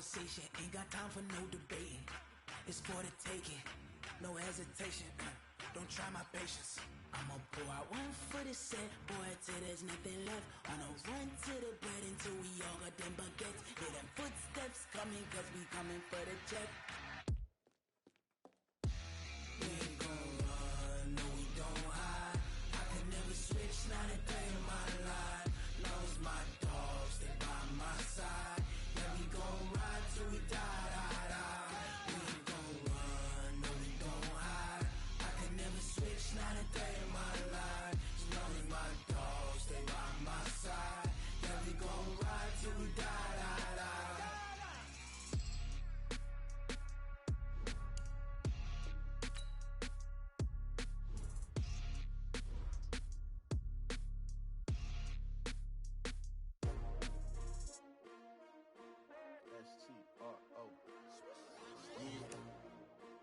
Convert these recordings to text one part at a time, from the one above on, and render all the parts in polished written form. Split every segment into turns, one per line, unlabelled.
conversation, ain't got time for no debating. It's for the taking, no hesitation. Don't try my patience. I'ma pour out one for the set, boy, till there's nothing left. On a run to the bread until we all got them baguettes. Hear them footsteps coming, cause we coming for the check. We ain't gon' run, no we don't hide. I could never switch, not a day in my life. Long as my dogs, they by my side. Yeah, we gon' ride till we die, die, die. We ain't gon' run, no we don't hide. I could never switch, not a day in my life. As long as my dogs, they by my side. Yeah, we gon' ride till we die, die, die.
S-T-R-O.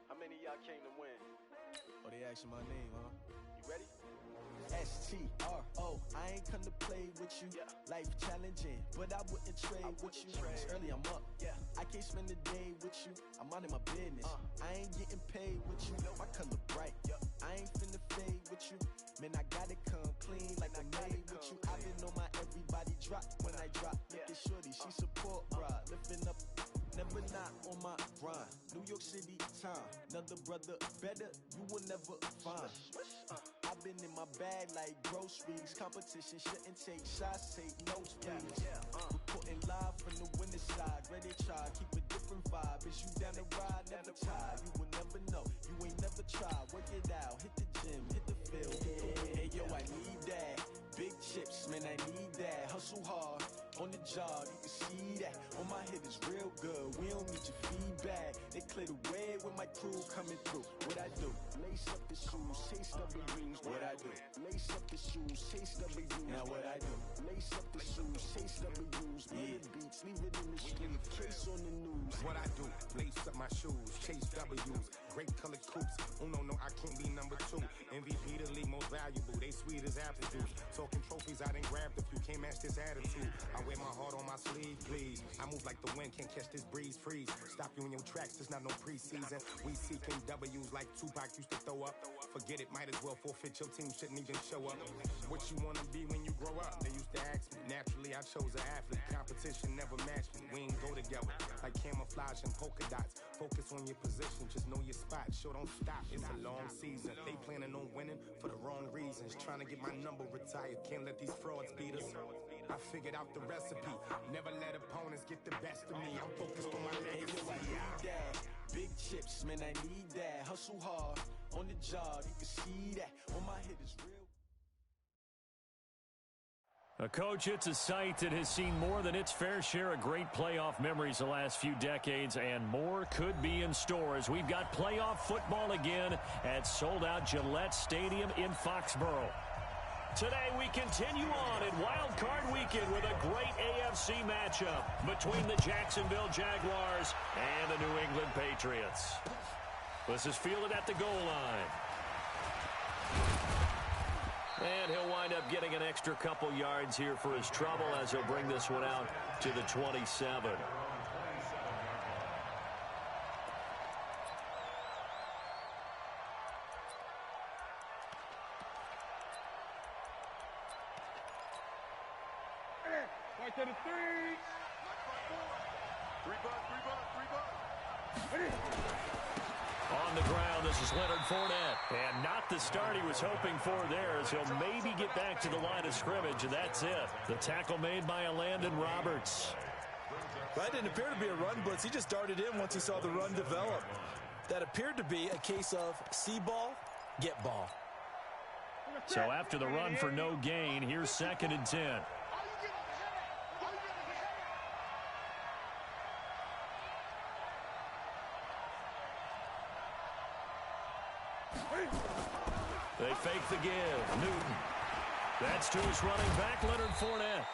How many of y'all came to win? Oh, they asking my name, huh? You ready? S-T-R-O. I ain't come to play with you. Yeah. Life challenging, but I wouldn't trade with you. It's early, I'm up. Yeah. I can't spend the day with you. I'm minding my business. I ain't getting paid with you. My color bright. I ain't finna fade with you. Man, I gotta come clean like I made with you. I been on my everybody drop when I drop. Look at shorty, she support ride. Lifting up, never not on my grind. New York City time, another brother better, you will never find. I've been in my bag like groceries. Competition shouldn't take shots, take notes, please. Reporting live from the winter side. Ready to try, keep a different vibe. Is you down the ride, never tired. You will never know, you ain't never tried. Work it out, hit the gym, hit the field. Hey yo, I need that. Big chips, man, I need that. Hustle hard, on the job, you can see that. On my head is real good, we don't need your feedback. They clear the way with my crew coming through. What I do? Lace up the shoes, chase W's. What I do? Lace up the shoes, chase W's. Now what I do? Lace up the shoes, chase W's. Yeah, beats, leave it in the street, case on the news.
What I do? Lace up my shoes, chase W's. Great colored coops. Oh no, I can't be number 2. MVP the league most valuable. They sweet as apple juice. Talking trophies, I done grabbed a few. Can't match this attitude. I wear my heart on my sleeve, please. I move like the wind, can't catch this breeze. Freeze. Stop you in your tracks. There's not no preseason. We seeking W's like Tupac used to throw up. Forget it, might as well forfeit. Your team shouldn't even show up. What you wanna be when you grow up? They used to ask me. Naturally, I chose an athlete. Competition never matched me. We ain't go together like camouflage and polka dots. Focus on your position, just know your spot. Sure, don't stop. It's a long season. They planning on winning for the wrong reasons. Trying to get my number retired. Can't let these frauds beat us. I figured out the recipe. Never let opponents get the best of me. I'm focused on my legacy.
I need that. Big chips, man, I need that. Hustle hard, on the job, you can see that. On my head is real.
Coach, it's a site that has seen more than its fair share of great playoff memories the last few decades, and more could be in store as we've got playoff football again at sold-out Gillette Stadium in Foxborough. Today we continue on in Wild Card Weekend with a great AFC matchup between the Jacksonville Jaguars and the New England Patriots. This is fielded at the goal line. And he'll wind up getting an extra couple yards here for his trouble as he'll bring this one out to the 27.
Right to the 3. Three bucks.
On the ground, this is Leonard Fournette. And not the start he was hoping for there, as he'll maybe get back to the line of scrimmage, and that's it. The tackle made by Landon Roberts.
That didn't appear to be a run blitz. He just darted in once he saw the run develop. That appeared to be a case of see ball, get ball.
So after the run for no gain, here's 2nd and 10. They fake the give. Newton. That's to his running back, Leonard Fournette.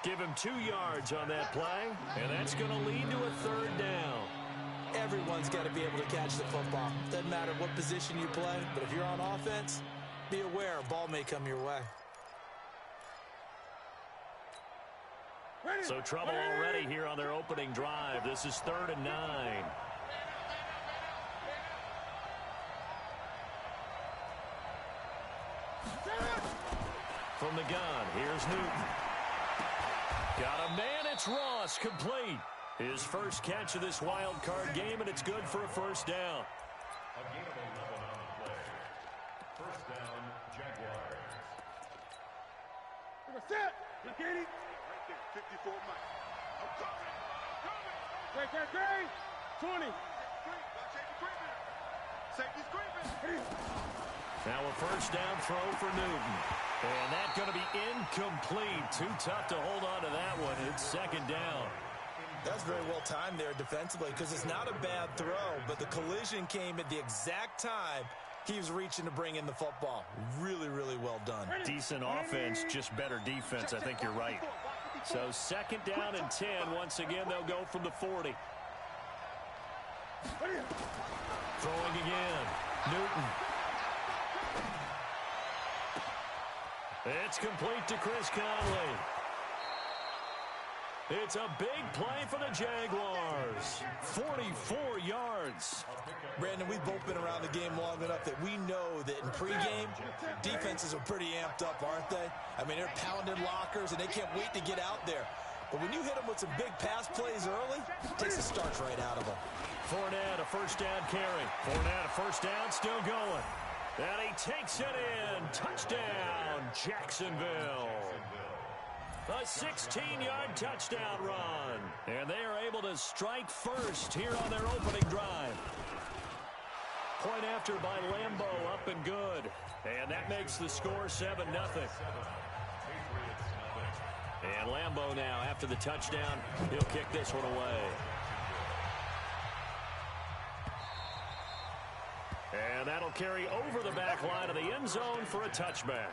Give him 2 yards on that play, and that's going to lead to a 3rd down.
Everyone's got to be able to catch the football. Doesn't matter what position you play, but if you're on offense, be aware a ball may come your way.
So trouble already here on their opening drive. This is 3rd and 9. From the gun, here's Newton. Got a man, it's Ross, complete. His first catch of this wild card game, and it's good for a first down.
A gain of 11 on the play. First down, Jaguars.
Set. Look at it. Right there, 54 Mike. I'm coming. Great. 20. Safety's creeping.
Now a first down throw for Newton. And that's going to be incomplete. Too tough to hold on to that one. It's 2nd down.
That's very well timed there defensively because it's not a bad throw, but the collision came at the exact time he was reaching to bring in the football. Really, really well done.
Decent offense, just better defense. I think you're right. So 2nd down and 10. Once again, they'll go from the 40. Throwing again. Newton. It's complete to Chris Conley. It's a big play for the Jaguars. 44 yards.
Brandon, we've both been around the game long enough that we know that in pregame, defenses are pretty amped up, aren't they? I mean, they're pounding lockers, and they can't wait to get out there. But when you hit them with some big pass plays early, it takes the starch right out of them.
Fournette, a first down carry. Fournette, a first down, still going. And he takes it in. Touchdown, Jacksonville. A 16-yard touchdown run. And they are able to strike first here on their opening drive. Point after by Lambeau, up and good. And that makes the score 7-0. And Lambeau now, after the touchdown, he'll kick this one away. And that'll carry over the back line of the end zone for a touchback.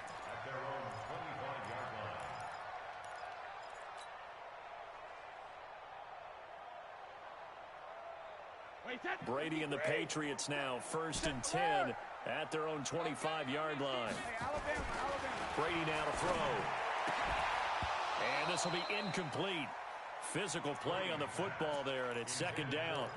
Brady and the Patriots now 1st and 10 at their own 25-yard line. Brady now to throw. And this will be incomplete. Physical play on the football there, and it's 2nd down.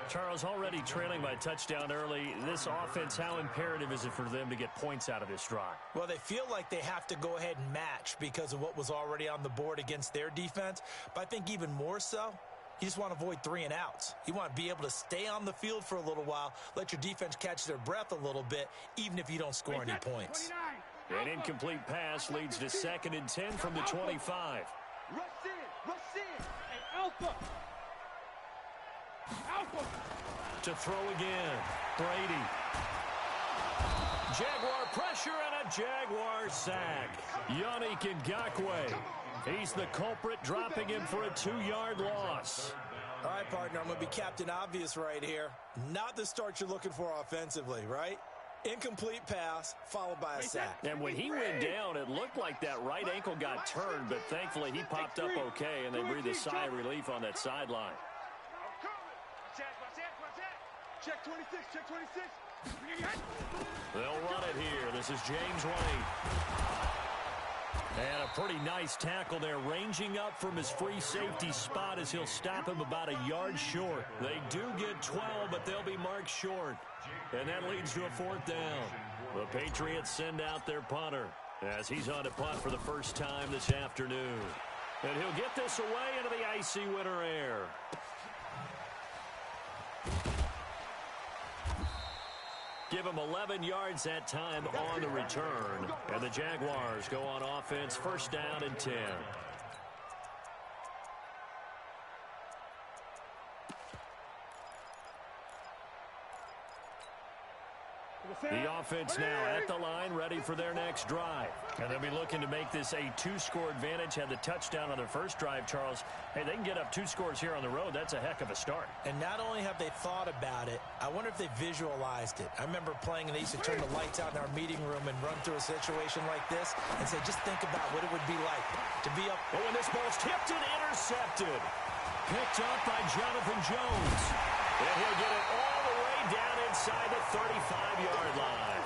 Charles, already trailing by touchdown early. This offense, how imperative is it for them to get points out of this drive?
Well, they feel like they have to go ahead and match because of what was already on the board against their defense. But I think even more so, you just want to avoid 3 and outs. You want to be able to stay on the field for a little while, let your defense catch their breath a little bit, even if you don't score any points.
An incomplete pass leads to 2nd and 10 from the 25.
Rush in. Hey, Alpha.
To throw again. Brady. Jaguar pressure and a Jaguar sack. Yannick Ngakoue. He's the culprit, dropping him for a 2-yard loss.
All right, partner, I'm going to be Captain Obvious right here. Not the start you're looking for offensively, right? Incomplete pass, followed by a sack.
And when he went down, it looked like that right ankle got turned, but thankfully he popped up okay, and they breathed a sigh of relief on that sideline.
Check 26, check 26.
They'll run it here. This is James White. And a pretty nice tackle there, ranging up from his free safety spot as he'll stop him about a yard short. They do get 12, but they'll be marked short. And that leads to a 4th down. The Patriots send out their punter as he's on to punt for the first time this afternoon. And he'll get this away into the icy winter air. Give him 11 yards that time on the return. And the Jaguars go on offense, 1st down and 10. The offense now at the line, ready for their next drive. And they'll be looking to make this a 2-score advantage. Had the touchdown on their first drive, Charles. Hey, they can get up 2 scores here on the road. That's a heck of a start.
And not only have they thought about it, I wonder if they visualized it. I remember playing, and they used to turn the lights out in our meeting room and run through a situation like this and say, just think about what it would be like to be up.
Oh, and this ball's tipped and intercepted. Picked up by Jonathan Jones. And he'll get it all the way down inside the 35-yard line.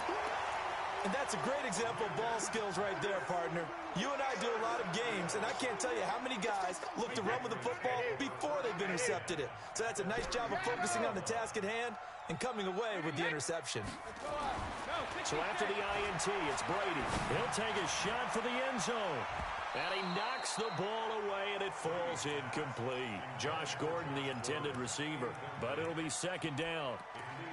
And that's a great example of ball skills right there, partner. You and I do a lot of games, and I can't tell you how many guys look to run with the football before they've intercepted it. So that's a nice job of focusing on the task at hand and coming away with the interception.
So after the INT, it's Brady. He'll take a shot for the end zone. And he knocks the ball away, and it falls incomplete. Josh Gordon, the intended receiver, but it'll be second down.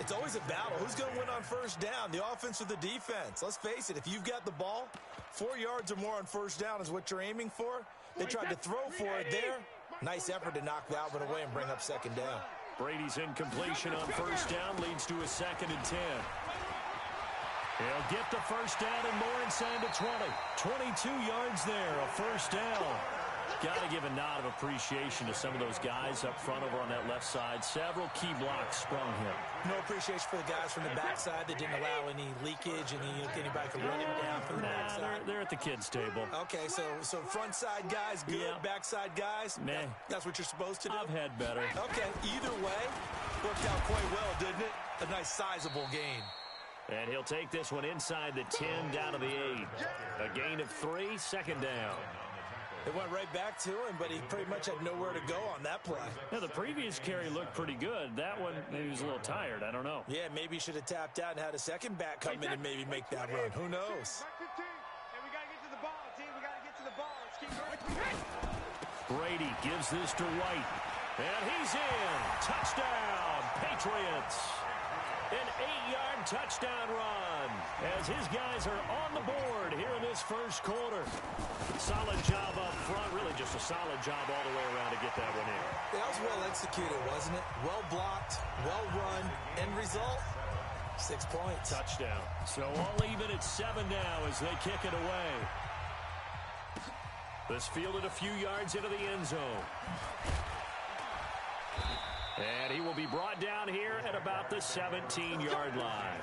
It's always a battle. Who's going to win on first down, the offense or the defense? Let's face it, if you've got the ball, 4 yards or more on first down is what you're aiming for. They tried to throw for it there. Nice effort to knock that one away and bring up second down.
Brady's incompletion on first down leads to a 2nd and 10. He'll get the first down and more inside the 20. 22 yards there, a first down. Got to give a nod of appreciation to some of those guys up front over on that left side. Several key blocks sprung him.
No appreciation for the guys from the backside that didn't allow any leakage and anybody could run him down from the backside.
They're at the kids' table.
Okay, so front side guys good, backside guys,
meh.
That's what you're supposed to do?
I've had better.
Okay, either way, worked out quite well, didn't it? A nice sizable gain.
And he'll take this one inside the 10 down to the 8. A gain of 3, second down.
It went right back to him, but he pretty much had nowhere to go on that play.
Yeah, the previous carry looked pretty good. That one, maybe he was a little tired. I don't know.
Yeah, maybe he should have tapped out and had a second back come in and maybe make that run. Who knows?
And we got to get to the ball, team. We got to get to the ball. Let's keep going.
Brady gives this to White. And he's in. Touchdown, Patriots. An 8-yard touchdown run as his guys are on the board here in this first quarter. Solid job up front. Really just a solid job all the way around to get that one in.
That was well executed, wasn't it? Well blocked, well run. End result, 6 points.
Touchdown. So all even at 7 now as they kick it away. This fielded a few yards into the end zone. And he will be brought down here at about the 17-yard line.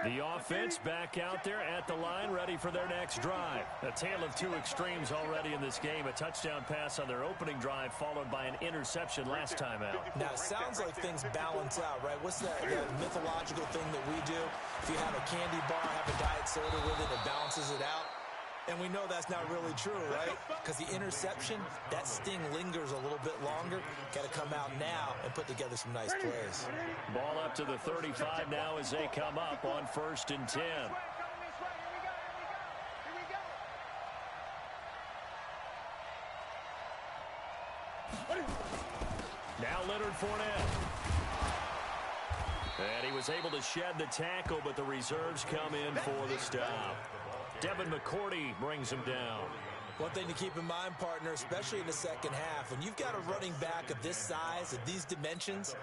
The offense back out there at the line, ready for their next drive. A tale of two extremes already in this game. A touchdown pass on their opening drive, followed by an interception last time out.
Now, it sounds like things balance out, right? What's that mythological thing that we do? If you have a candy bar, have a diet soda with it, it balances it out. And we know that's not really true, right? Because the interception, that sting lingers a little bit longer. Got to come out now and put together some nice plays.
Ball up to the 35 now as they come up on 1st and 10. Now Leonard Fournette. And he was able to shed the tackle, but the reserves come in for the stop. Devin McCourty brings him down.
One thing to keep in mind, partner, especially in the second half, when you've got a running back of this size, of these dimensions,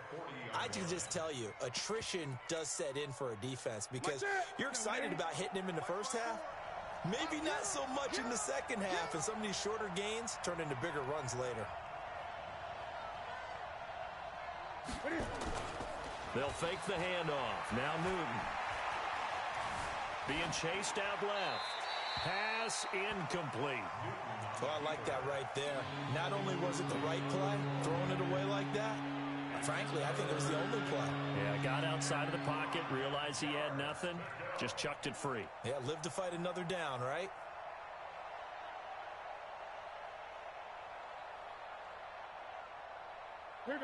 I can just tell you, attrition does set in for a defense because you're excited about hitting him in the first half. Maybe not so much in the second half, and some of these shorter gains turn into bigger runs later.
They'll fake the handoff. Now Newton. Being chased out left. Pass incomplete.
Well, I like that right there. Not only was it the right play, throwing it away like that, frankly, I think it was the only play.
Yeah, got outside of the pocket, realized he had nothing, just chucked it free.
Yeah, live to fight another down, right?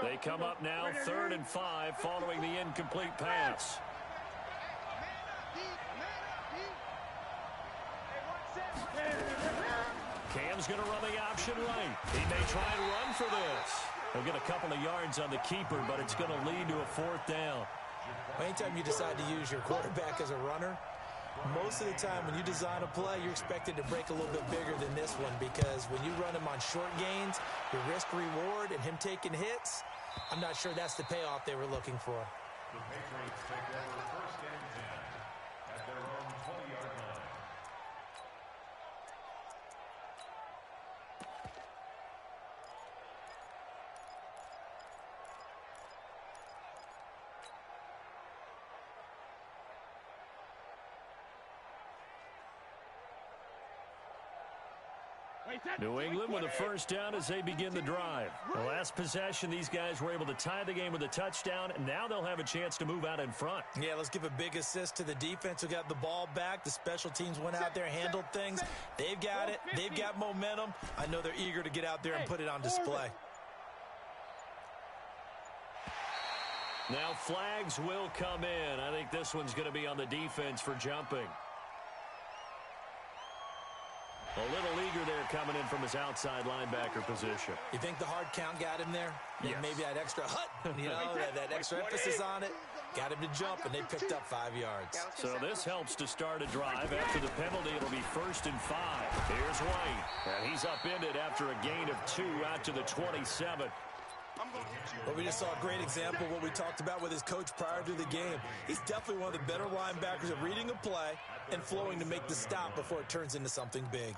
They come up now 3rd and 5 following the incomplete pass. Cam's going to run the option right. He may try and run for this. He'll get a couple of yards on the keeper, but it's going to lead to a 4th down.
Anytime you decide to use your quarterback as a runner, most of the time when you design a play, you're expected to break a little bit bigger than this one because when you run him on short gains, your risk-reward and him taking hits, I'm not sure that's the payoff they were looking for.
The Patriots take over 1st and 10 at their own 20-yard line.
New England with a first down as they begin the drive. The last possession, these guys were able to tie the game with a touchdown. Now they'll have a chance to move out in front.
Yeah, let's give a big assist to the defense who got the ball back. The special teams went out there, handled things. They've got it. They've got momentum. I know they're eager to get out there and put it on display.
Now flags will come in. I think this one's going to be on the defense for jumping. A little eager there coming in from his outside linebacker position.
You think the hard count got him there?
Yes.
Maybe that extra that extra emphasis on it. Got him to jump, and they picked up 5 yards.
So this helps to start a drive. After the penalty, it'll be 1st and 5. Here's White, and he's upended after a gain of 2 out to the 27.
Well, we just saw a great example of what we talked about with his coach prior to the game. He's definitely one of the better linebackers at reading a play and flowing to make the stop before it turns into something big.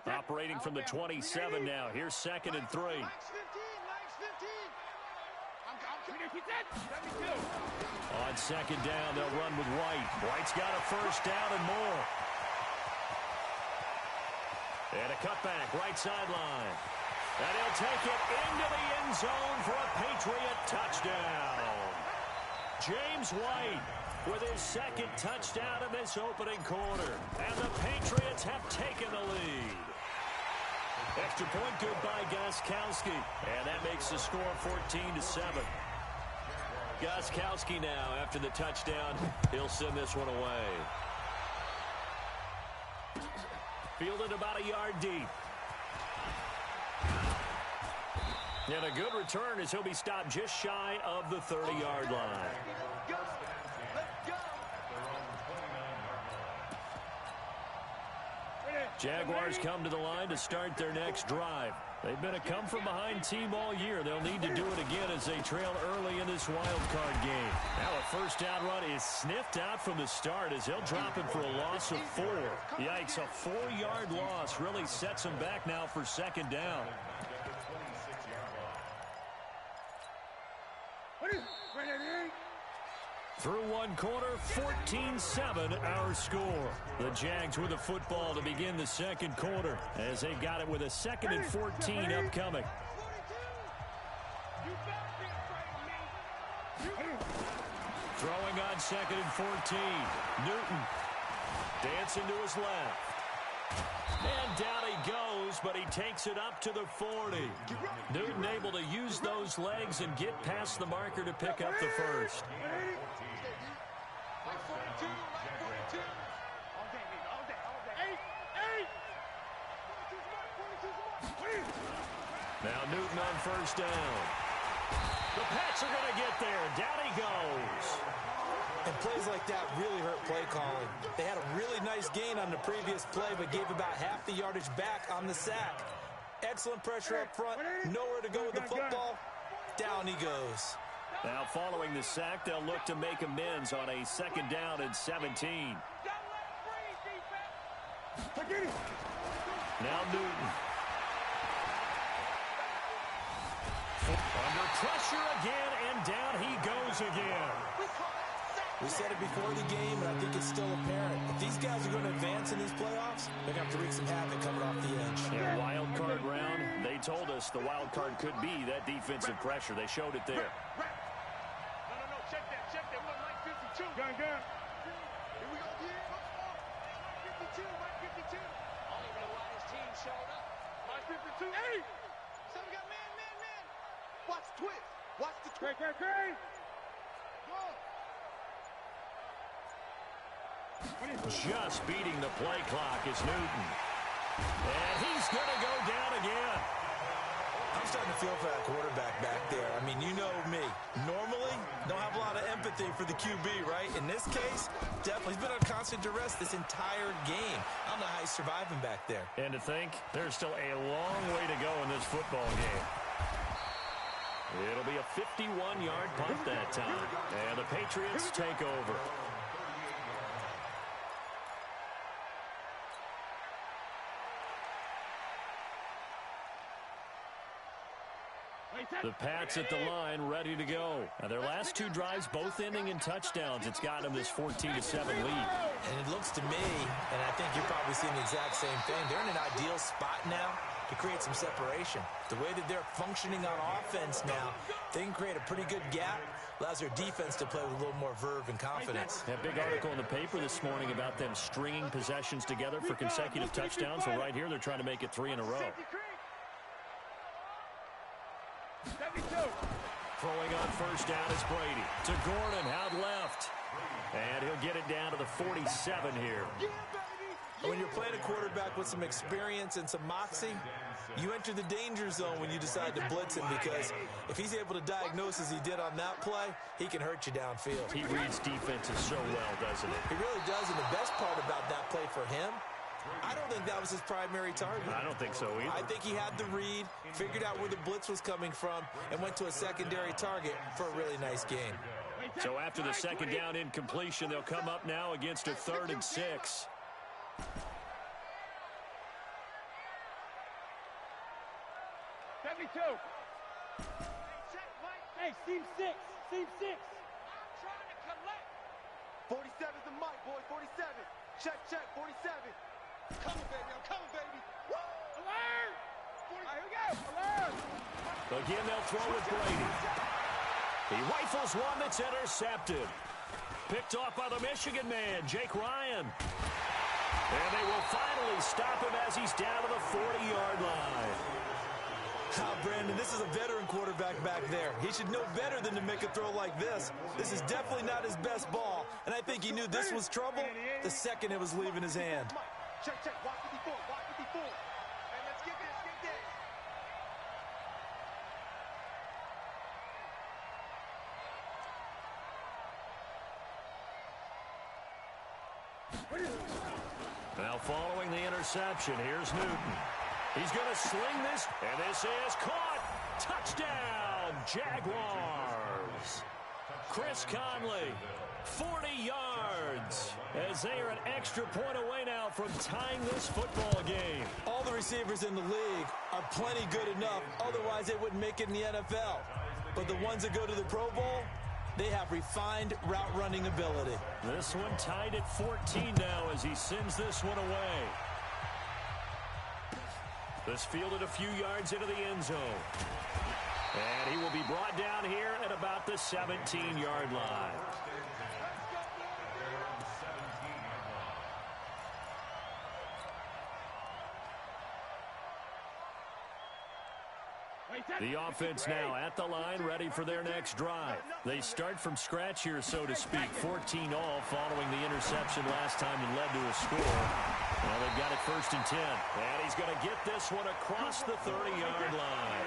Operating from the 27 now. Here's 2nd and 3. On 2nd down, they'll run with White. White's got a first down and more. And a cutback, right sideline. And he'll take it into the end zone for a Patriot touchdown. James White with his 2nd touchdown in this opening quarter. And the Patriots have taken the lead. Extra point good by Gostkowski. And that makes the score 14-7. Gostkowski now, after the touchdown, he'll send this one away. Fielded about a yard deep. And a good return as he'll be stopped just shy of the 30-yard line. Jaguars come to the line to start their next drive. They've been a come-from-behind team all year. They'll need to do it again as they trail early in this wild card game. Now a first down run is sniffed out from the start as they'll drop it for a loss of 4. Yikes, a 4-yard loss really sets them back now for 2nd down. Through one quarter, 14-7 our score. The Jags with the football to begin the 2nd quarter as they've got it with a 2nd and 14 upcoming. Throwing on 2nd and 14. Newton dancing to his left. And down he goes, but he takes it up to the 40. Newton able to use those legs and get past the marker to pick up the first. Now Newton on first down. The Pats are going to get there. Down he goes.
And plays like that really hurt play calling. They had a really nice gain on the previous play, but gave about half the yardage back on the sack. Excellent pressure up front. Nowhere to go with the football. Down he goes.
Now following the sack, they'll look to make amends on a 2nd down and 17. Now Newton. Under pressure again, and down he goes again.
We said it before the game, and I think it's still apparent. If these guys are going to advance in these playoffs, they're going to have to wreak some havoc coming off the edge.
Yeah, wild card round, they told us the wild card could be that defensive pressure. They showed it there.
No, check that. What, Mike 52? Gun. Here we go, Mike 52. I don't even know why his team showed up. Mike 52. Hey! So we got man. Watch the twist. Watch the twist. Great.
Just beating the play clock is Newton. And he's going to go down again.
I'm starting to feel for that quarterback back there. I mean, you know me. Normally, don't have a lot of empathy for the QB, right? In this case, definitely. He's been on constant duress this entire game. I don't know how he's surviving back there.
And to think, there's still a long way to go in this football game. It'll be a 51-yard punt that time. And the Patriots take over. The Pats at the line, ready to go. Now, their last two drives, both ending in touchdowns. It's got them this 14-7 lead.
And it looks to me, and I think you're probably seeing the exact same thing, they're in an ideal spot now to create some separation. The way that they're functioning on offense now, they can create a pretty good gap. Allows their defense to play with a little more verve and confidence.
That big article in the paper this morning about them stringing possessions together for consecutive touchdowns. Well, right here, they're trying to make it 3 in a row. Throwing on first down is Brady. To Gordon, out left. And he'll get it down to the 47 here.
When you're playing a quarterback with some experience and some moxie, you enter the danger zone when you decide to blitz him, because if he's able to diagnose as he did on that play, he can hurt you downfield.
He reads defenses so well, doesn't he?
He really does, and the best part about that play for him, I don't think that was his primary target.
I don't think so either.
I think he had the read, figured out where the blitz was coming from, and went to a secondary target for a really nice game.
So after the second down incompletion, they'll come up now against a 3rd and 6.
Hey, seam 6. Seam 6. I'm trying to collect.
47's the mic, boy. 47. Check, 47. Coming, baby. I'm coming, baby. Woo!
Alert! All right, here we go. Alert!
Again, they'll throw with Brady. He rifles one that's intercepted. Picked off by the Michigan man, Jake Ryan. And they will finally stop him as he's down to the 40-yard line.
Brandon, this is a veteran quarterback back there. He should know better than to make a throw like this. This is definitely not his best ball, and I think he knew this was trouble the second it was leaving his hand.
Check, watch 54, watch 54. Hey, let's get this,
Now following the interception, here's Newton. He's going to sling this, and this is caught. Touchdown, Jaguars. Chris Conley, 40 yards, as they are an extra point away now from tying this football game.
All the receivers in the league are plenty good enough, otherwise they wouldn't make it in the NFL. But the ones that go to the Pro Bowl, they have refined route running ability.
This one tied at 14 now as he sends this one away. This fielded a few yards into the end zone. And he will be brought down here at about the 17-yard line. The offense now at the line, ready for their next drive. They start from scratch here, so to speak. 14-all following the interception last time that led to a score. Now they've got it 1st and 10. And he's going to get this one across the 30-yard line.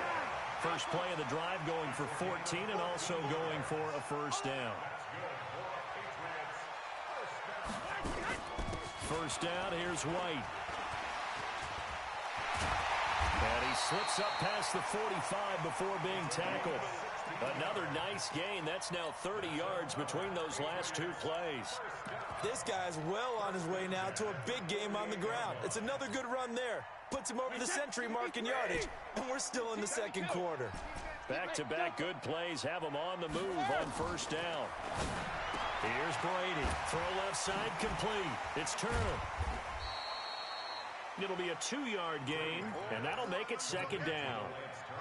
First play of the drive going for 14 and also going for a first down. First down, here's White. And he slips up past the 45 before being tackled. Another nice gain. That's now 30 yards between those last two plays.
This guy's well on his way now to a big game on the ground. It's another good run there. Puts him over the century mark in yardage, and we're still in the second quarter.
Back-to-back good plays have him on the move on first down. Here's Brady. Throw left side complete. It's Turner. It'll be a 2-yard gain, and that'll make it second down.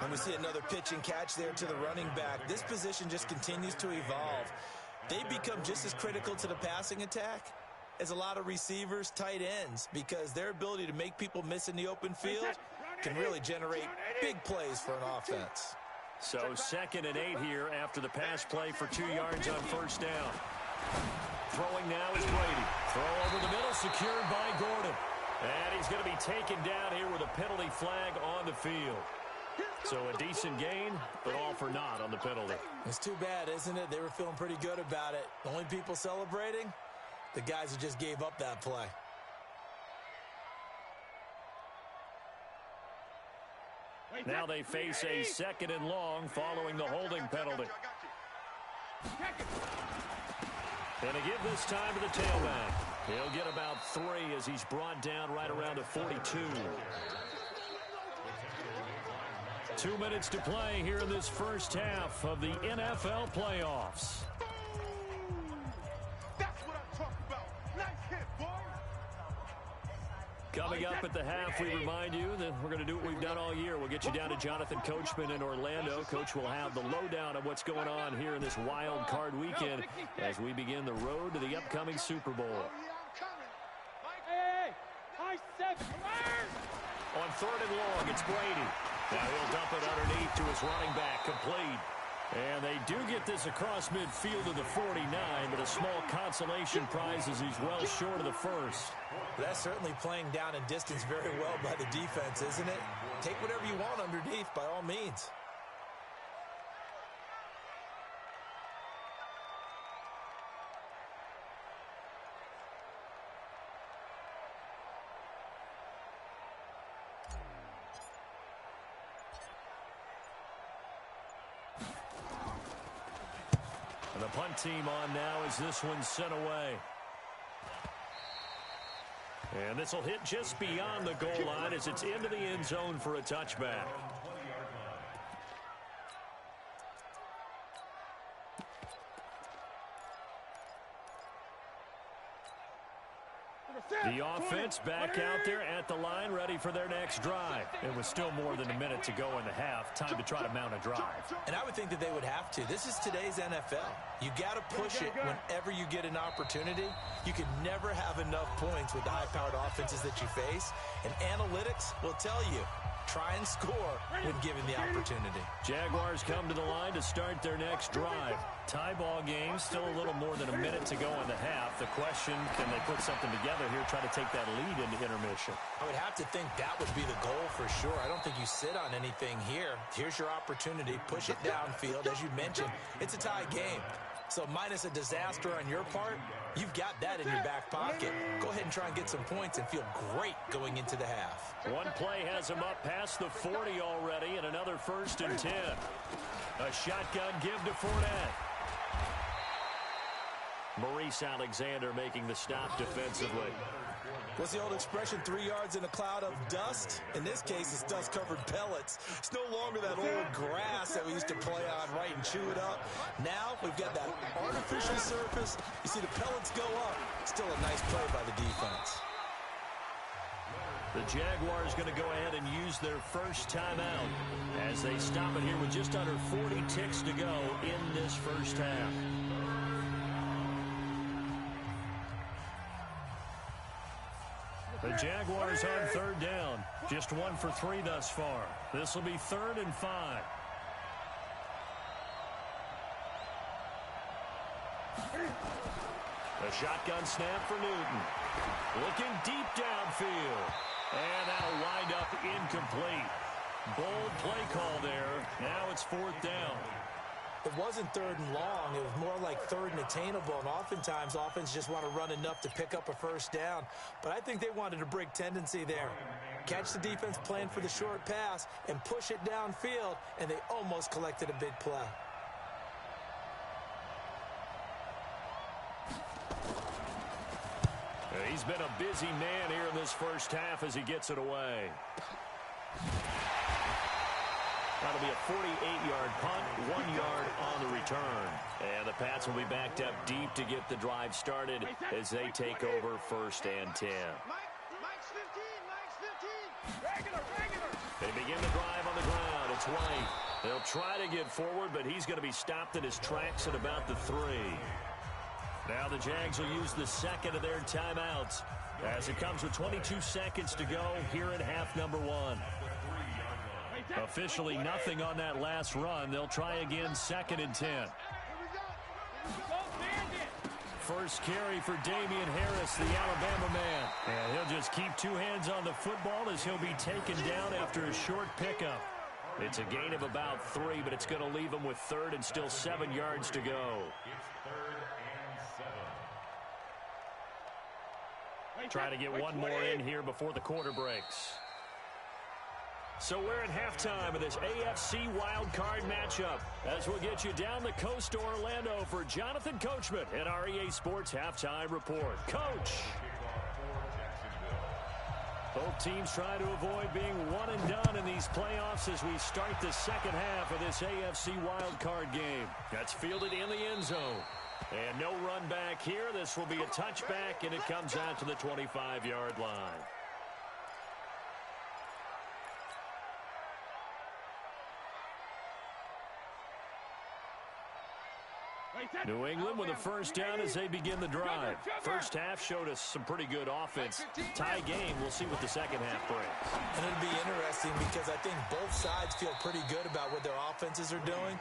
And we see another pitch and catch there to the running back. This position just continues to evolve. They become just as critical to the passing attack as a lot of receivers, tight ends, because their ability to make people miss in the open field can really generate big plays for an offense.
So 2nd and 8 here after the pass play for 2 yards on first down. Throwing now is Brady. Throw over the middle, secured by Gordon. And he's going to be taken down here with a penalty flag on the field. So a decent gain, but all for naught on the penalty.
It's too bad, isn't it? They were feeling pretty good about it. The only people celebrating, the guys who just gave up that play.
Now they face a 2nd and long following the holding penalty. And to give this time to the tailback. He'll get about 3 as he's brought down right around the 42. 2 minutes to play here in this first half of the NFL playoffs.
That's what I'm talking about. Nice hit, boy.
Coming up at the half, we remind you that we're going to do what we've done all year. We'll get you down to Jonathan Coachman in Orlando. Coach will have the lowdown of what's going on here in this wild card weekend as we begin the road to the upcoming Super Bowl.
Hey, high seven.
On 3rd and long, it's Brady. Now he'll dump it underneath to his running back, complete. And they do get this across midfield to the 49, but a small consolation prize as he's well short of the first.
That's certainly playing down in distance very well by the defense, isn't it? Take whatever you want underneath, by all means.
And the punt team on now as this one's sent away. And this will hit just beyond the goal line as it's into the end zone for a touchback. The offense back out there at the line, ready for their next drive. It was still more than a minute to go in the half. Time to try to mount a drive.
And I would think that they would have to. This is today's NFL. You got to push it whenever you get an opportunity. You can never have enough points with the high-powered offenses that you face. And analytics will tell you, try and score when given the opportunity.
Jaguars come to the line to start their next drive. Tie ball game, still a little more than a minute to go in the half. The question, can they put something together here, try to take that lead into intermission?
I would have to think that would be the goal for sure. I don't think you sit on anything here. Here's your opportunity. Push it downfield. As you mentioned, it's a tie game. So minus a disaster on your part, you've got that in your back pocket. Go ahead and try and get some points and feel great going into the half.
One play has him up past the 40 already, and another 1st and 10. A shotgun give to Fournette. Maurice Alexander making the stop defensively.
What's the old expression, 3 yards in a cloud of dust? In this case, it's dust-covered pellets. It's no longer that old grass that we used to play on, right, and chew it up. Now we've got that artificial surface. You see the pellets go up. Still a nice play by the defense.
The Jaguars going to go ahead and use their first timeout as they stop it here with just under 40 ticks to go in this first half. The Jaguars on 3rd down. Just 1 for 3 thus far. This will be 3rd and 5. A shotgun snap for Newton. Looking deep downfield. And that'll wind up incomplete. Bold play call there. Now it's 4th down.
It wasn't 3rd and long. It was more like 3rd and attainable, and oftentimes offense just want to run enough to pick up a 1st down. But I think they wanted a break tendency there. Catch the defense playing for the short pass and push it downfield, and they almost collected a big play.
He's been a busy man here in this first half as he gets it away. That'll be a 48-yard punt, 1 yard on the return. And the Pats will be backed up deep to get the drive started as they take over 1st and 10.
Mike's 15.
They begin the drive on the ground. It's White. They'll try to get forward, but he's going to be stopped in his tracks at about the 3. Now the Jags will use the 2nd of their timeouts as it comes with 22 seconds to go here in half number 1. Officially nothing on that last run. They'll try again 2nd and 10. First carry for Damian Harris, the Alabama man. And he'll just keep 2 hands on the football as he'll be taken down after a short pickup. It's a gain of about 3, but it's going to leave him with 3rd and still 7 yards to go. Try to get one more in here before the quarter breaks. So we're at halftime of this AFC wildcard matchup as we'll get you down the coast to Orlando for Jonathan Coachman at our EA Sports Halftime Report. Coach. Both teams try to avoid being one and done in these playoffs as we start the second half of this AFC wildcard game. That's fielded in the end zone. And no run back here. This will be a touchback, and it comes out to the 25-yard line. New England with a first down as they begin the drive. First half showed us some pretty good offense. Tie game. We'll see what the second half brings.
And it'll be interesting because I think both sides feel pretty good about what their offenses are doing.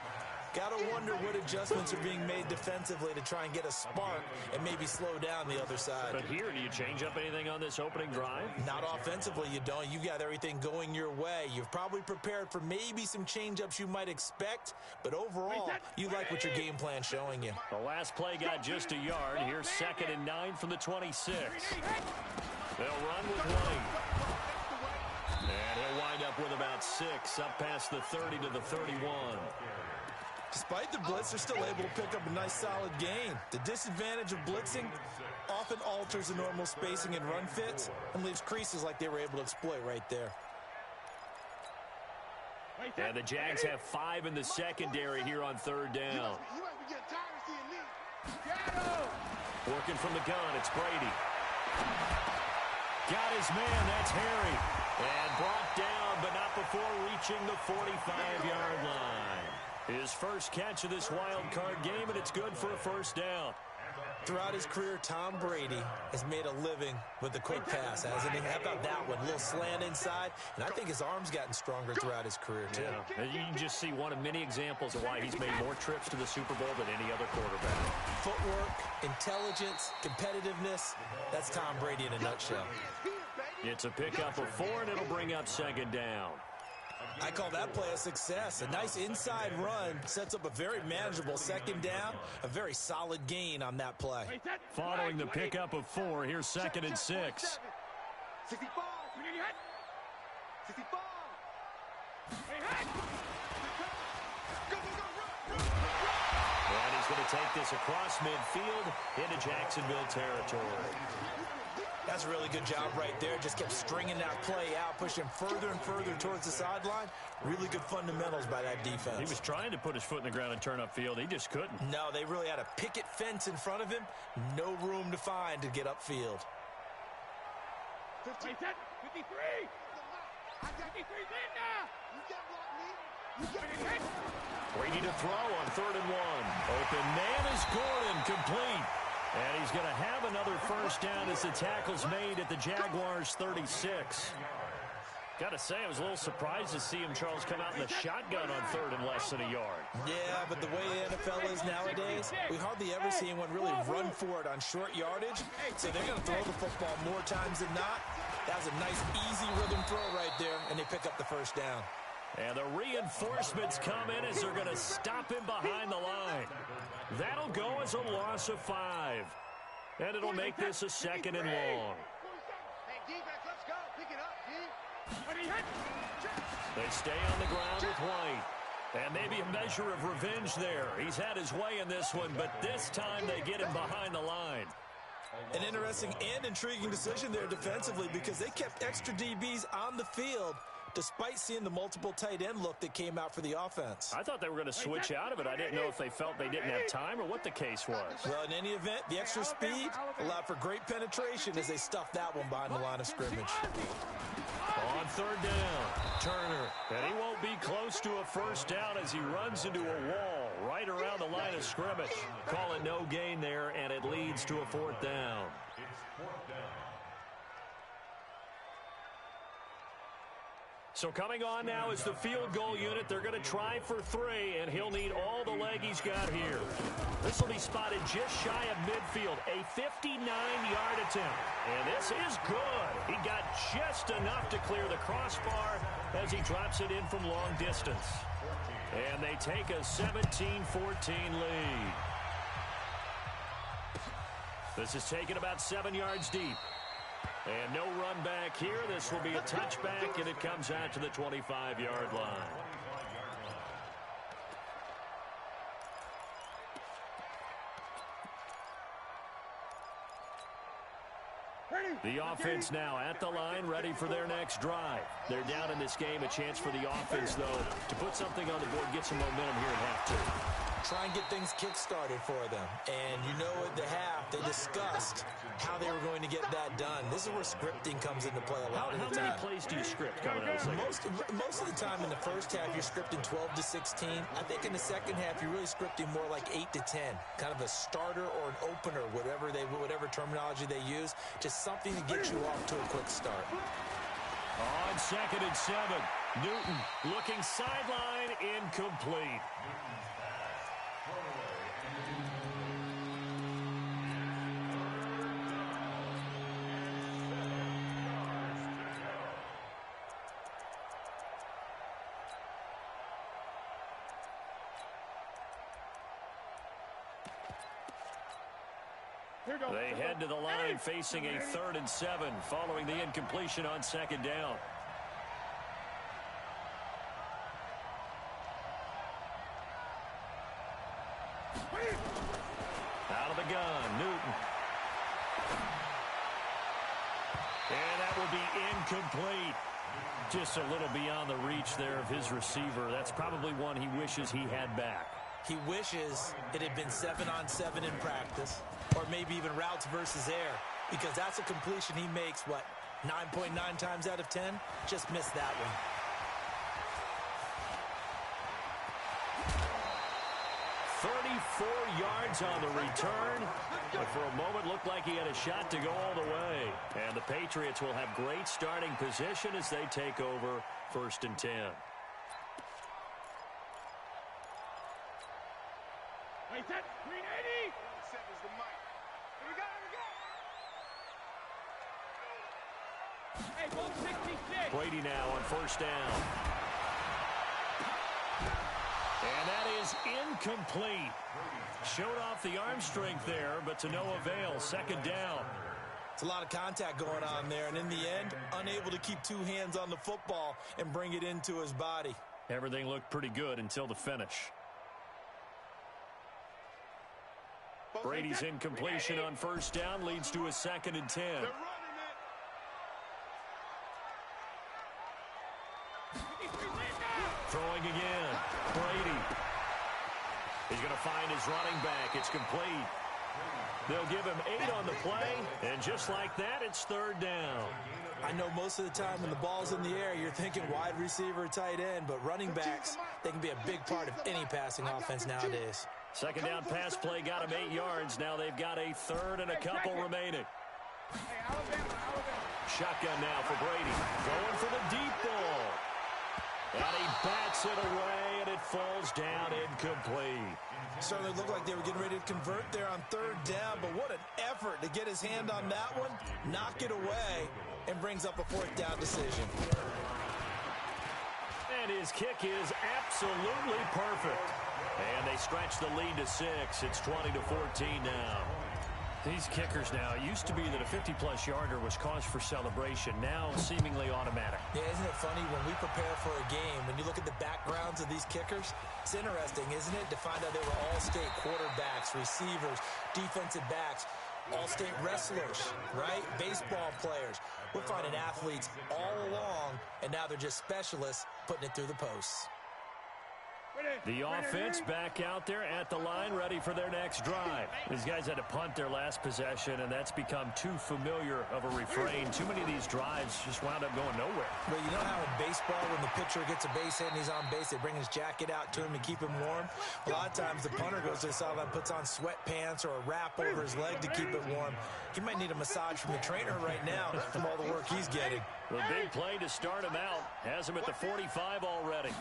Got to wonder what adjustments are being made defensively to try and get a spark and maybe slow down the other side.
But here, do you change up anything on this opening drive?
Not offensively, you don't. You got everything going your way. You've probably prepared for maybe some change-ups you might expect, but overall, you like what your game plan's showing you.
The last play got just a yard. Here's 2nd and 9 from the 26. They'll run with White. And he'll wind up with about 6, up past the 30 to the 31.
Despite the blitz, they're still able to pick up a nice solid gain. The disadvantage of blitzing often alters the normal spacing and run fits and leaves creases like they were able to exploit right there.
And the Jags have 5 in the secondary here on 3rd down. Working from the gun, it's Brady. Got his man, that's Harry. And brought down, but not before reaching the 45-yard line. His first catch of this wild card game, and it's good for a first down.
Throughout his career, Tom Brady has made a living with the quick pass, hasn't he? How about that one? A little slant inside, and I think his arm's gotten stronger throughout his career, too.
Yeah, you can just see one of many examples of why he's made more trips to the Super Bowl than any other quarterback.
Footwork, intelligence, competitiveness, that's Tom Brady in a nutshell.
It's a pickup of 4, and it'll bring up 2nd down.
I call that play a success. A nice inside run sets up a very manageable 2nd down, a very solid gain on that play.
Following the pickup of 4, here's 2nd and 6.
65. 65.
And he's going to take this across midfield into Jacksonville territory.
That's a really good job right there. Just kept stringing that play out, pushing further and further towards the sideline. Really good fundamentals by that defense. He
was trying to put his foot in the ground and turn upfield. He just couldn't.
No, they really had a picket fence in front of him. No room to find to get upfield.
53. I got 53 in now. You got block me. You got me.
Brady to throw on 3rd and 1. Open man is Gordon, complete. And he's going to have another first down as the tackle's made at the Jaguars' 36. Got to say, I was a little surprised to see him, Charles, come out in the shotgun on 3rd and less than a yard.
Yeah, but the way the NFL is nowadays, we hardly ever see anyone really run for it on short yardage. So they're going to throw the football more times than not. That was a nice, easy rhythm throw right there, and they pick up the first down.
And the reinforcements come in as they're going to stop him behind the line. That'll go as a loss of 5. And it'll make this a 2nd and long.
Hey, defense, let's go. Pick it up, D.
They stay on the ground with White. And maybe a measure of revenge there. He's had his way in this one, but this time they get him behind the line.
An interesting and intriguing decision there defensively because they kept extra DBs on the field despite seeing the multiple tight end look that came out for the offense.
I thought they were going to switch out of it. I didn't know if they felt they didn't have time or what the case was.
Well, in any event, the extra speed allowed for great penetration as they stuffed that one behind the line of scrimmage.
On 3rd down, Turner. And he won't be close to a first down as he runs into a wall right around the line of scrimmage. Call it no gain there, and it leads to a 4th down. So coming on now is the field goal unit. They're going to try for 3, and he'll need all the leg he's got here. This will be spotted just shy of midfield, a 59-yard attempt. And this is good. He got just enough to clear the crossbar as he drops it in from long distance. And they take a 17-14 lead. This is taken about 7 yards deep. And no run back here. This will be a touchback, and it comes out to the 25-yard line.
Ready?
The offense now at the line, ready for their next drive. They're down in this game. A chance for the offense, though, to put something on the board, get some momentum here at half two.
Try and get things kick-started for them. And you know at the half, they discussed how they were going to get that done. This is where scripting comes into play a lot of the time.
How many plays do you script coming out of the second?
Most of the time in the first half, you're scripting 12 to 16. I think in the second half, you're really scripting more like 8 to 10. Kind of a starter or an opener, whatever terminology they use. Just something to get you off to a quick start.
On 2nd and 7, Newton looking sideline, incomplete. They head to the line facing a 3rd and 7 following the incompletion on 2nd down. Out of the gun, Newton. And that will be incomplete. Just a little beyond the reach there of his receiver. That's probably one he wishes he had back.
He wishes it had been 7-on-7 in practice, or maybe even routes versus air, because that's a completion he makes, 9.9 times out of 10? Just missed that one.
"34 yards on the return, but for a moment looked like he had a shot to go all the way. And the Patriots will have great starting position as they take over 1st and 10.
Hey, set, green 80. 7's the mic. Here we go, here we go. Hey, ball 66.
Brady now on 1st down. And that is incomplete. Showed off the arm strength there, but to no avail. 2nd down.
It's a lot of contact going on there, and in the end, unable to keep 2 hands on the football and bring it into his body.
Everything looked pretty good until the finish. Brady's incompletion on 1st down leads to a 2nd and 10. Throwing again. Brady. He's going to find his running back. It's complete. They'll give him 8 on the play, and just like that, it's 3rd down.
I know most of the time when the ball's in the air, you're thinking wide receiver, tight end, but running backs, they can be a big part of any passing offense nowadays.
2nd down pass play got him 8 yards. Now they've got a 3rd and a couple remaining. Shotgun now for Brady. Going for the deep ball. And he bats it away, and it falls down incomplete.
Certainly looked like they were getting ready to convert there on 3rd down, but what an effort to get his hand on that one, knock it away, and brings up a 4th down decision.
And his kick is absolutely perfect. And they stretch the lead to 6. It's 20-14 now. These kickers now, it used to be that a 50-plus yarder was cause for celebration. Now seemingly automatic.
Yeah, isn't it funny when we prepare for a game, when you look at the backgrounds of these kickers, it's interesting, isn't it, to find out they were all-state quarterbacks, receivers, defensive backs, all-state wrestlers, right? Baseball players. We're finding athletes all along, and now they're just specialists putting it through the posts.
The offense back out there at the line, ready for their next drive. These guys had to punt their last possession, and that's become too familiar of a refrain. Too many of these drives just wound up going nowhere.
Well, you know how in baseball, when the pitcher gets a base hit and he's on base, they bring his jacket out to him to keep him warm? A lot of times the punter goes to the sideline, puts on sweatpants or a wrap over his leg to keep it warm. He might need a massage from the trainer right now from all the work he's getting.
The big play to start him out has him at the 45 already.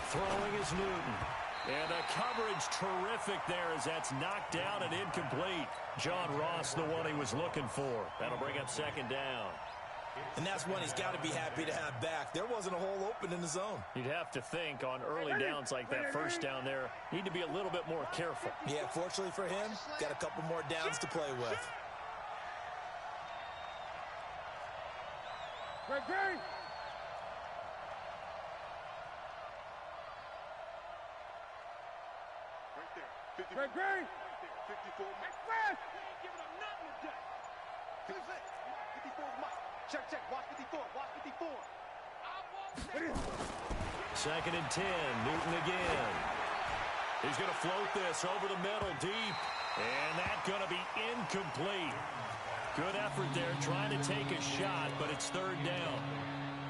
Throwing is Newton. And the coverage terrific there as that's knocked down and incomplete. John Ross, the one he was looking for. That'll bring up 2nd down.
And that's one he's got to be happy to have back. There wasn't a hole open in the zone.
You'd have to think on early downs like that 1st down there, need to be a little bit more careful.
Yeah, fortunately for him, got a couple more downs to play with.
Great. Right there. 54. Fast. He ain't giving up nothing today.
Check, check. Watch 54. Watch 54.
Second and 10. Newton again. He's going to float this over the middle deep. And that's going to be incomplete. Good effort there trying to take a shot, but it's third down.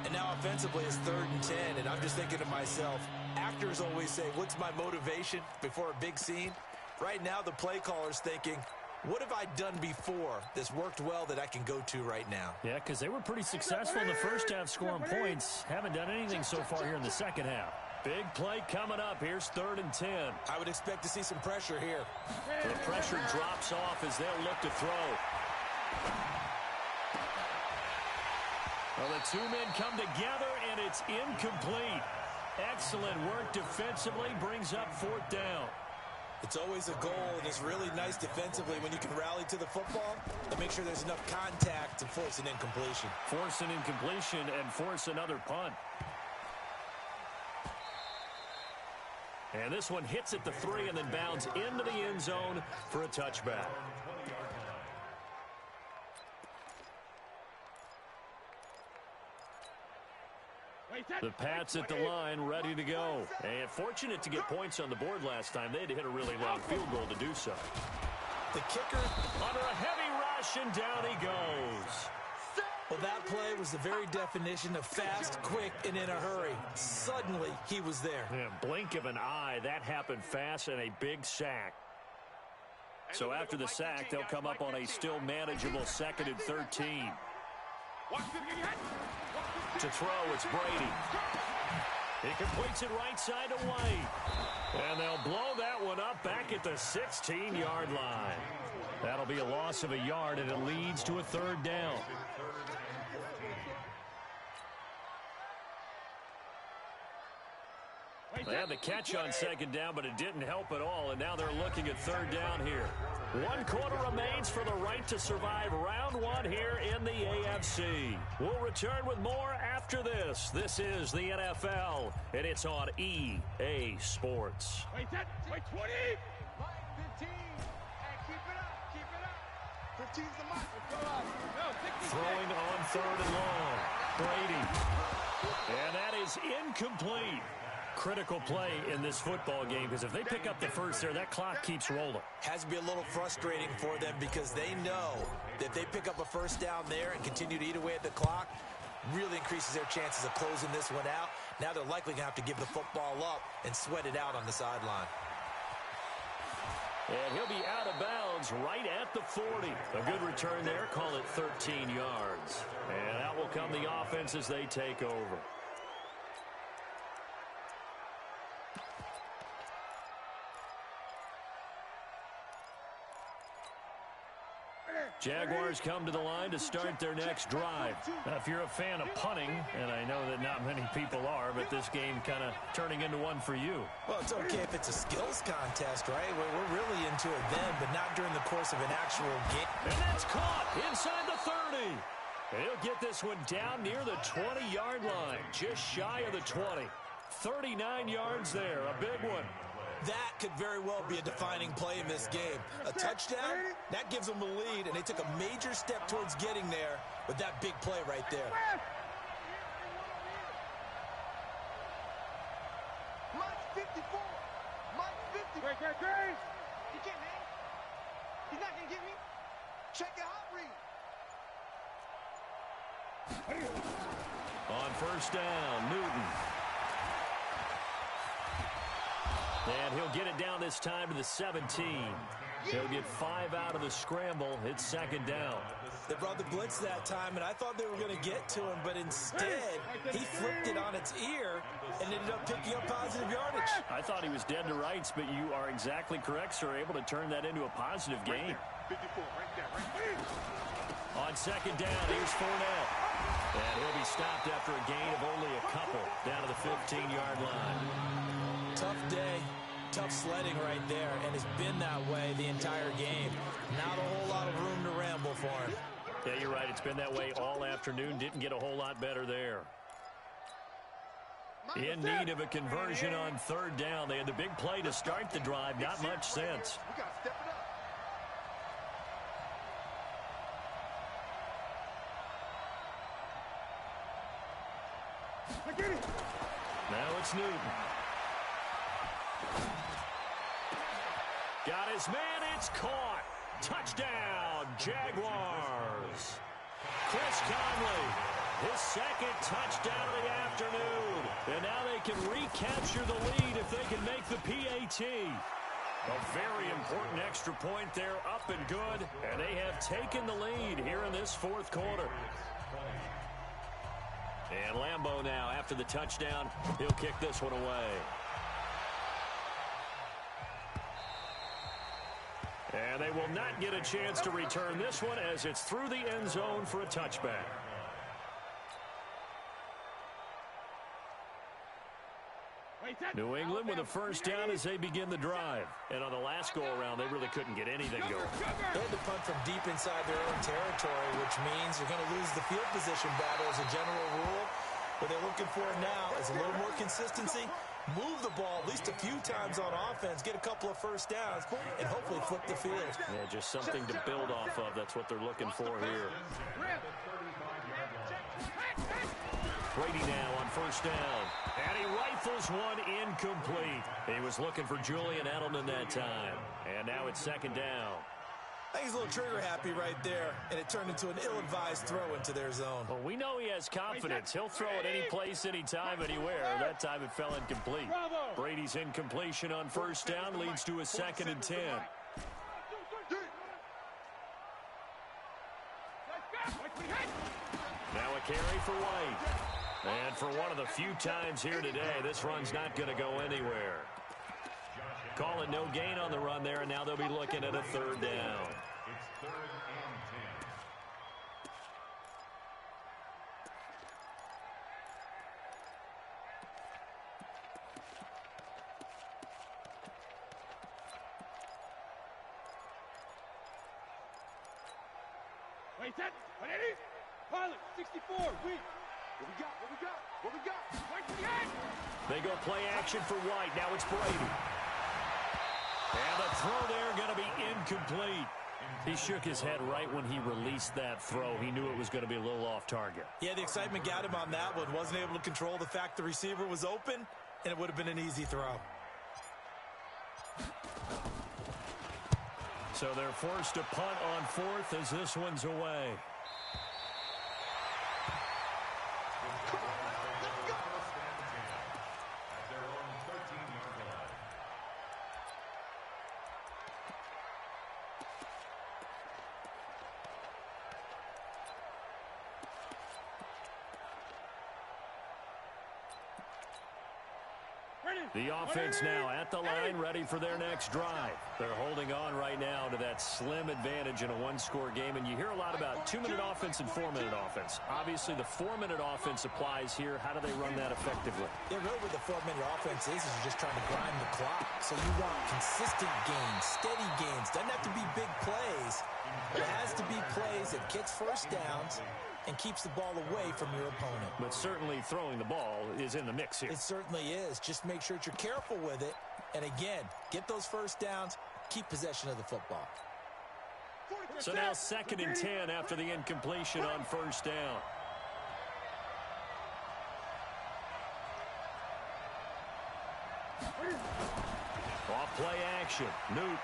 And now offensively it's 3rd and 10, and I'm just thinking to myself, actors always say, what's my motivation before a big scene? Right now the play caller's thinking, what have I done before that's worked well that I can go to right now?
Yeah, because they were pretty successful in the first half scoring points. Haven't done anything so far here in the second half. Big play coming up. Here's 3rd and 10.
I would expect to see some pressure here.
The pressure drops off as they'll look to throw. Well, the two men come together, and it's incomplete. Excellent work defensively, brings up 4th down.
It's always a goal, and it's really nice defensively when you can rally to the football and make sure there's enough contact to force an incompletion.
Force an incompletion and force another punt. And this one hits at the 3 and then bounds into the end zone for a touchback. The Pats at the line, ready to go. And fortunate to get points on the board last time. They had to hit a really long field goal to do so.
The kicker
under a heavy rush, and down he goes.
Well, that play was the very definition of fast, quick, and in a hurry. Suddenly, he was there.
Yeah, blink of an eye, that happened fast, and a big sack. So after the sack, they'll come up on a still manageable 2nd and 13. To throw, it's Brady. He completes it right side to White. And they'll blow that one up back at the 16-yard line. That'll be a loss of a yard, and it leads to a 3rd down. They had the catch on 2nd down, but it didn't help at all, and now they're looking at 3rd down here. 1 quarter remains for the right to survive round 1 here in the AFC. We'll return with more after this. This is the NFL, and it's on EA Sports.
Wait 20.
Mike 15. Hey, keep it up. 15's the mark.
Throwing on 3rd and long. Brady. And that is incomplete. Critical play in this football game, because if they pick up the first there, that clock keeps rolling.
Has to be a little frustrating for them because they know that if they pick up a first down there and continue to eat away at the clock, really increases their chances of closing this one out. Now they're likely going to have to give the football up and sweat it out on the sideline.
And he'll be out of bounds right at the 40. A good return there. Call it 13 yards. And out will come the offense as they take over. Jaguars come to the line to start their next drive. Now, if you're a fan of punting, and I know that not many people are, but this game kind of turning into one for you.
Well, it's okay if it's a skills contest, right? We're really into it then, but not during the course of an actual game.
And that's caught inside the 30. He'll get this one down near the 20-yard line, just shy of the 20. 39 yards there, a big one.
That could very well be a defining play in this game. A touchdown, that gives them the lead, and they took a major step towards getting there with that big play right there.
Mike 54. Mike 50.
Great.
He can't, man. He's not going to get me. Check your hot read.
On first down, Newton. And he'll get it down this time to the 17. He'll get 5 out of the scramble. It's 2nd down.
They brought the blitz that time, and I thought they were going to get to him, but instead, he flipped it on its ear and ended up picking up positive yardage.
I thought he was dead to rights, but you are exactly correct, sir. Able to turn that into a positive gain.
54, right there.
On 2nd down, here's Fournette. And he'll be stopped after a gain of only a couple down to the 15-yard line.
Tough day, tough sledding right there, and it's been that way the entire game. Not a whole lot of room to ramble for him.
Yeah, you're right. It's been that way all afternoon. Didn't get a whole lot better there. In need of a conversion on 3rd down. They had the big play to start the drive. Not much sense.
We got to step it up.
it's Newton. Got his man, it's caught. Touchdown, Jaguars. Chris Conley, his second touchdown of the afternoon. And now they can recapture the lead if they can make the PAT. A very important extra point there, up and good. And they have taken the lead here in this fourth quarter. And Lambeau now, after the touchdown, he'll kick this one away. And they will not get a chance to return this one as it's through the end zone for a touchback. New England with a first down as they begin the drive. And on the last go-around, they really couldn't get anything going.
They had to punt from deep inside their own territory, which means you're going to lose the field position battle as a general rule. What they're looking for now is a little more consistency. Move the ball at least a few times on offense, get a couple of first downs, and hopefully flip the field.
Yeah, just something to build off of. That's what they're looking for here. Brady now on first down. And he rifles one incomplete. He was looking for Julian Edelman that time. And now it's second down.
I think he's a little trigger happy right there, and it turned into an ill-advised throw into their zone.
Well, we know he has confidence. He'll throw it any place, anytime, anywhere. That time it fell incomplete. Brady's incompletion on first down leads to a 2nd and 10. Now a carry for White. And for one of the few times here today, this run's not going to go anywhere. Call it no gain on the run there, and now they'll be looking at a 3rd down.
It's 3rd and 10.
Wait, that, what it is? Pilot, 64, we. What we got, what we got, what we got? Wait for the end.
They go play action for White. Now it's Brady. And the throw there going to be incomplete. He shook his head right when he released that throw. He knew it was going to be a little off target.
Yeah, the excitement got him on that one. Wasn't able to control the fact the receiver was open, and it would have been an easy throw.
So they're forced to punt on 4th as this one's away. The offense now at the line, ready for their next drive. They're holding on right now to that slim advantage in a one-score game, and you hear a lot about 2-minute offense and 4-minute offense. Obviously, the 4-minute offense applies here. How do they run that effectively?
Yeah, really what the 4-minute offense is you're just trying to grind the clock. So you want consistent gains, steady gains. Doesn't have to be big plays, but it has to be plays that gets first downs and keeps the ball away from your opponent.
But certainly throwing the ball is in the mix here.
It certainly is. Just make sure that you're careful with it. And again, get those first downs, keep possession of the football.
So now 2nd and 10 after the incompletion on first down. Off play action, Newton.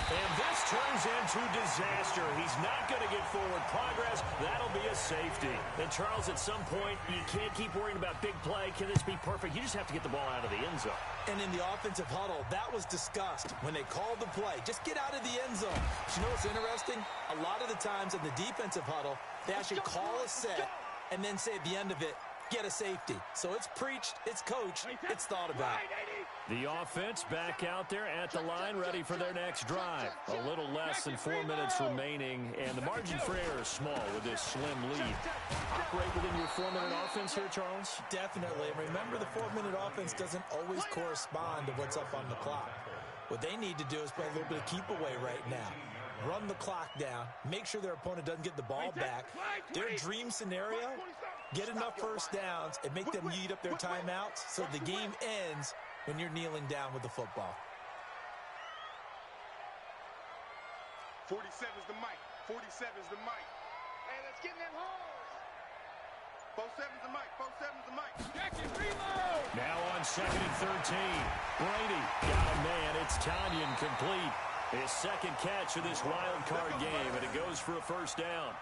And this turns into disaster. He's not going to get forward progress. That'll be a safety. And Charles, at some point, you can't keep worrying about big play. Can this be perfect? You just have to get the ball out of the end zone.
And in the offensive huddle, that was discussed when they called the play. Just get out of the end zone. But you know what's interesting? A lot of the times in the defensive huddle, they actually call a set and then say at the end of it, get a safety. So it's preached, it's coached, it's thought about.
The offense back out there at the line, ready for their next drive. A little less than 4 minutes remaining, and the margin for error is small with this slim lead. Operate within your 4-minute offense here, Charles?
Definitely. And remember, the 4-minute offense doesn't always correspond to what's up on the clock. What they need to do is play a little bit of keep away right now. Run the clock down, make sure their opponent doesn't get the ball back. Their dream scenario, get enough first downs and make them eat up their timeouts so the game ends when you're kneeling down with the football.
47's the mic. 47's the mic. Hey, let's get in them holes. 47's the mic. 47's the mic.
on 2nd and 13. Brady got a man. It's Tanyan complete. His second catch of this wild card game, and it goes for a first down.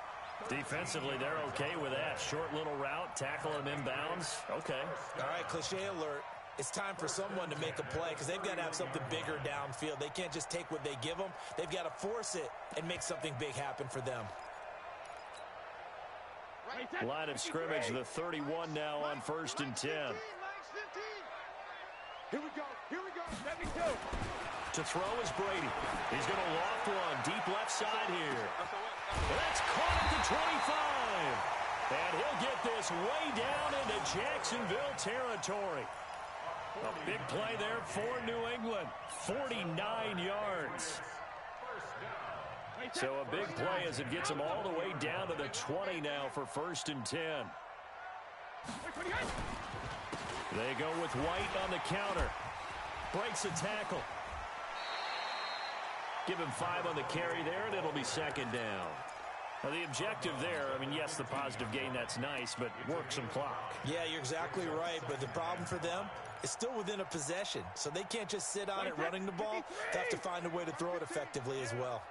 Defensively, they're okay with that. Short little route, tackle him inbounds. Okay.
All right, cliche alert. It's time for someone to make a play because they've got to have something bigger downfield. They can't just take what they give them. They've got to force it and make something big happen for them.
Line of scrimmage, the 31 now on 1st and 10.
Here we go. Here we go. Let me go.
To throw is Brady. He's going to loft one deep left side here. That's caught at the 25. And he'll get this way down into Jacksonville territory. A big play there for New England. 49 yards. So a big play as it gets them all the way down to the 20 now for 1st and 10. They go with White on the counter. Breaks a tackle. Give him 5 on the carry there, and it'll be 2nd down. Now, the objective there, I mean, yes, the positive gain, that's nice, but work some clock.
Yeah, you're exactly right, but the problem for them is still within a possession, so they can't just sit on it running the ball. They have to find a way to throw it effectively as well.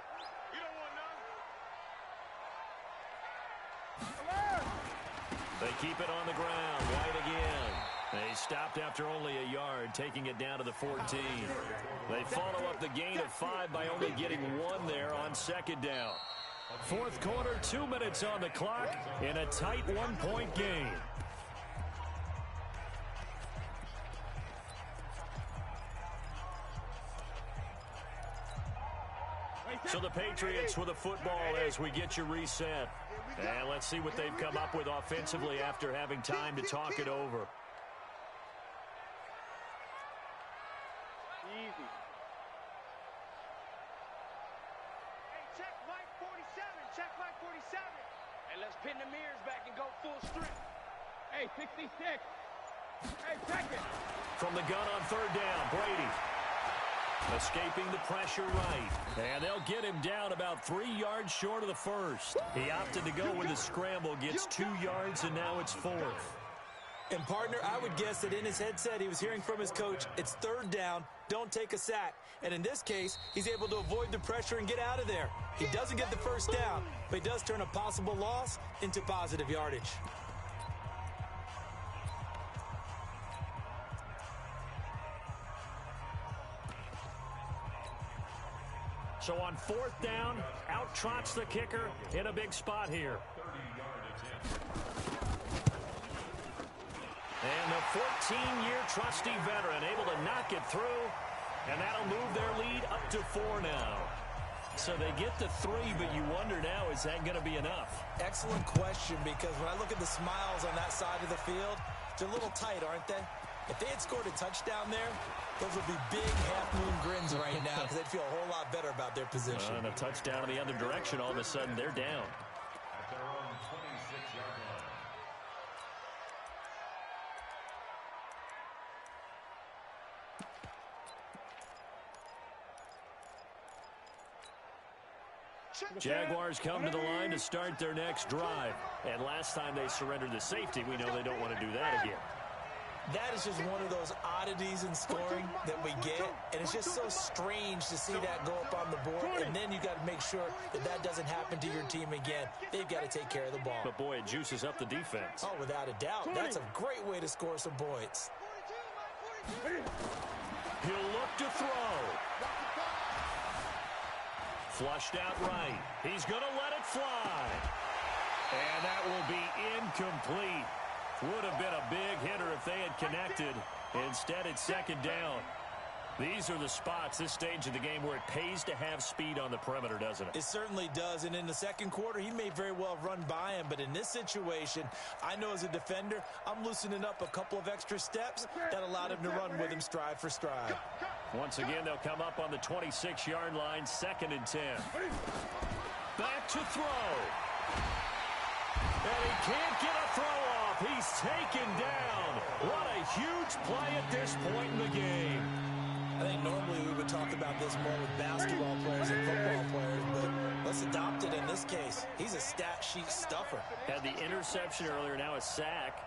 They keep it on the ground. White again. They stopped after only a yard, taking it down to the 14. They follow up the gain of 5 by only getting 1 there on 2nd down. 4th quarter, 2 minutes on the clock in a tight 1-point game. So the Patriots with a football as we get you reset. And let's see what they've come up with offensively after having time to talk it over.
Easy. Hey, check Mike 47. Check Mike 47.
And let's pin the mirrors back and go full strength.
Hey, 66. Hey, check it.
From the gun on 3rd down, Brady. Escaping the pressure right. And they'll get him down about 3 yards short of the first. He opted to go with a scramble, gets 2 yards, and now it's 4th.
And, partner, I would guess that in his headset he was hearing from his coach, it's 3rd down, don't take a sack. And in this case, he's able to avoid the pressure and get out of there. He doesn't get the first down, but he does turn a possible loss into positive yardage.
So on 4th down, out trots the kicker in a big spot here. And the 14-year trusty veteran able to knock it through, and that'll move their lead up to 4 now. So they get to 3, but you wonder now, is that going to be enough?
Excellent question, because when I look at the smiles on that side of the field, they're a little tight, aren't they? If they had scored a touchdown there, those would be big half-moon grins right now because they'd feel a whole lot better about their position.
And a touchdown in the other direction, all of a sudden they're down.
At their own 26-yard line.
Jaguars come to the line to start their next drive. And last time they surrendered the safety, we know they don't want to do that again.
That is just one of those oddities in scoring that we get, and it's just so strange to see that go up on the board, and then you got to make sure that that doesn't happen to your team again. They've got to take care of the ball.
But, boy, it juices up the defense.
Oh, without a doubt. That's a great way to score some points.
He'll look to throw. Flushed out right. He's going to let it fly. And that will be incomplete. Would have been a big hitter if they had connected. Instead, it's 2nd down. These are the spots, this stage of the game, where it pays to have speed on the perimeter, doesn't it?
It certainly does, and in the 2nd quarter, he may very well run by him, but in this situation, I know as a defender, I'm loosening up a couple of extra steps that allowed him to run with him stride for stride.
Once again, they'll come up on the 26-yard line, 2nd and 10. Back to throw. And he can't get a throw off. He's taken down. What a huge play at this point in the game.
I think normally we would talk about this more with basketball players and football players, but let's adopt it in this case. He's a stat sheet stuffer.
Had the interception earlier, now a sack.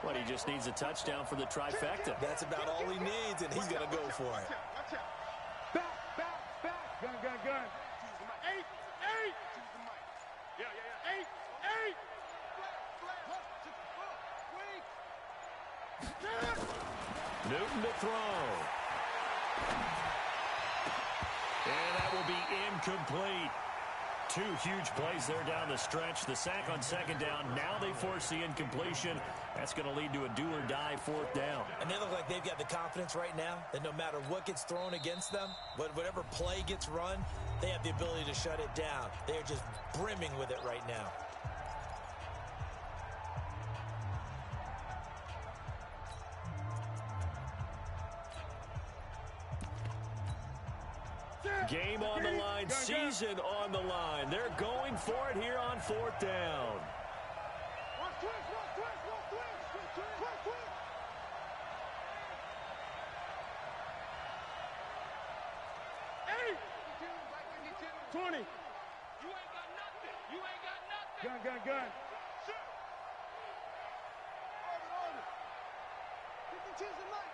But he just needs a touchdown for the trifecta.
That's about all he needs, and he's going to go for it.
Watch out. Back. Gun. 8. Yeah. 8.
Newton to throw. And that will be incomplete. Two huge plays there down the stretch. The sack on second down. Now they force the incompletion. That's going to lead to a do-or-die fourth down.
And they look like they've got the confidence right now that no matter what gets thrown against them, whatever play gets run, they have the ability to shut it down. They are just brimming with it right now.
Game on the line, season on the line. They're going for it here on fourth down.
Gun.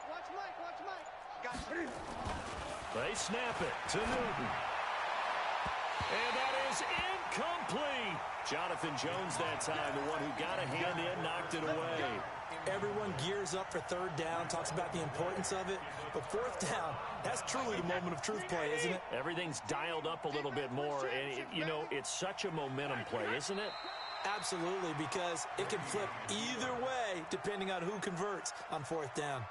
Watch Mike. Got you.
They snap it to Newton. And that is incomplete. Jonathan Jones that time, the one who got a hand in, knocked it away.
Everyone gears up for third down, talks about the importance of it. But fourth down, that's truly the moment of truth play, isn't it?
Everything's dialed up a little bit more. And, it's such a momentum play, isn't it?
Absolutely, because it can flip either way depending on who converts on fourth down.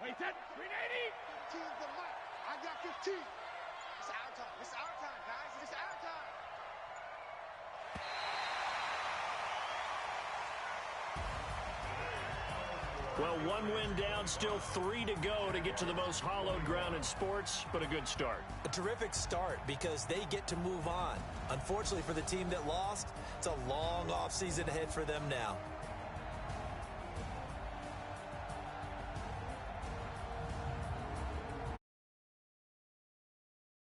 Wait, that 380. 15 is the mic. I got 15. It's our time. It's our time, guys. It's our time.
Well, one win down, still 3 to go to get to the most hallowed ground in sports, but a good start.
A terrific start because they get to move on. Unfortunately for the team that lost, it's a long offseason ahead for them now.